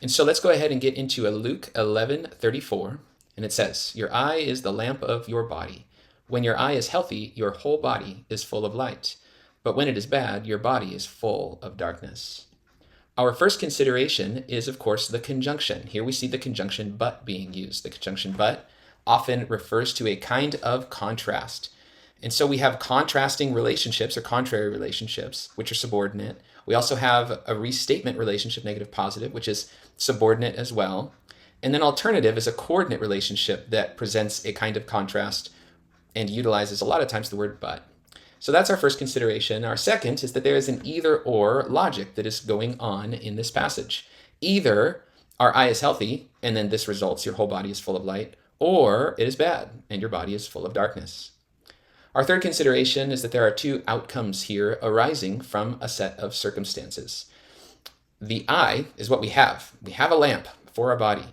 And so let's go ahead and get into a Luke 11:34, and it says, "Your eye is the lamp of your body. When your eye is healthy, your whole body is full of light. But when it is bad, your body is full of darkness." Our first consideration is, of course, the conjunction. Here we see the conjunction but being used. The conjunction but often refers to a kind of contrast. And so we have contrasting relationships or contrary relationships, which are subordinate. We also have a restatement relationship, negative positive, which is subordinate as well. And then alternative is a coordinate relationship that presents a kind of contrast and utilizes a lot of times the word but. So that's our first consideration. Our second is that there is an either or logic that is going on in this passage. Either our eye is healthy, and then this results, your whole body is full of light, or it is bad, and your body is full of darkness. Our third consideration is that there are two outcomes here arising from a set of circumstances. The eye is what we have. We have a lamp for our body,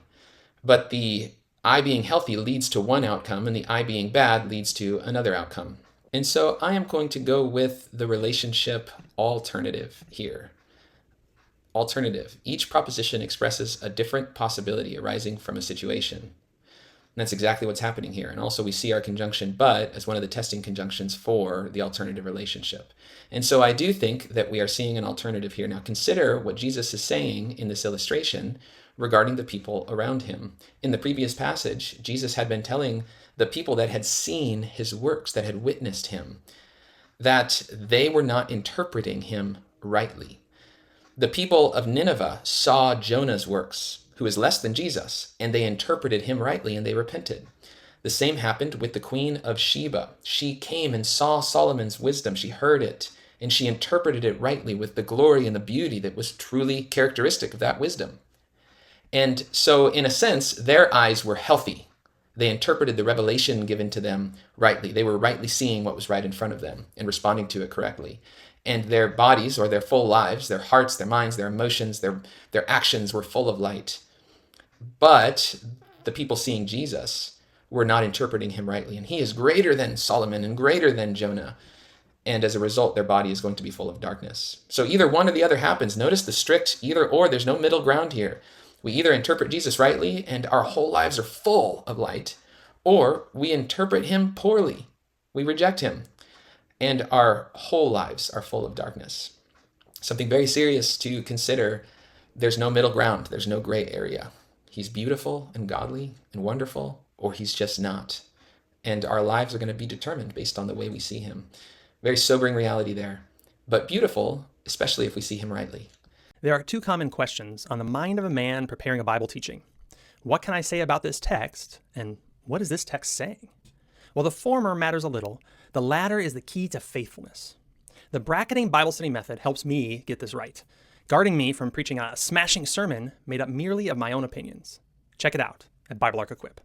but the eye being healthy leads to one outcome, and the eye being bad leads to another outcome. And so I am going to go with the relationship alternative here. Alternative. Each proposition expresses a different possibility arising from a situation. And that's exactly what's happening here. And also we see our conjunction but as one of the testing conjunctions for the alternative relationship. And so I do think that we are seeing an alternative here. Now consider what Jesus is saying in this illustration regarding the people around him. In the previous passage, Jesus had been telling the people that had seen his works, that had witnessed him, that they were not interpreting him rightly. The people of Nineveh saw Jonah's works, who is less than Jesus, and they interpreted him rightly and they repented. The same happened with the queen of Sheba. She came and saw Solomon's wisdom. She heard it and she interpreted it rightly with the glory and the beauty that was truly characteristic of that wisdom. And so in a sense, their eyes were healthy. They interpreted the revelation given to them rightly. They were rightly seeing what was right in front of them and responding to it correctly. And their bodies, or their full lives, their hearts, their minds, their emotions, their actions were full of light. But the people seeing Jesus were not interpreting him rightly. And he is greater than Solomon and greater than Jonah. And as a result, their body is going to be full of darkness. So either one or the other happens. Notice the strict either or. There's no middle ground here. We either interpret Jesus rightly and our whole lives are full of light, or we interpret him poorly. We reject him and our whole lives are full of darkness. Something very serious to consider. There's no middle ground. There's no gray area. He's beautiful and godly and wonderful, or he's just not. And our lives are going to be determined based on the way we see him. Very sobering reality there, but beautiful, especially if we see him rightly. There are two common questions on the mind of a man preparing a Bible teaching. What can I say about this text, and what is this text saying? Well, the former matters a little. The latter is the key to faithfulness. The bracketing Bible study method helps me get this right, guarding me from preaching a smashing sermon made up merely of my own opinions. Check it out at Biblearc EQUIP.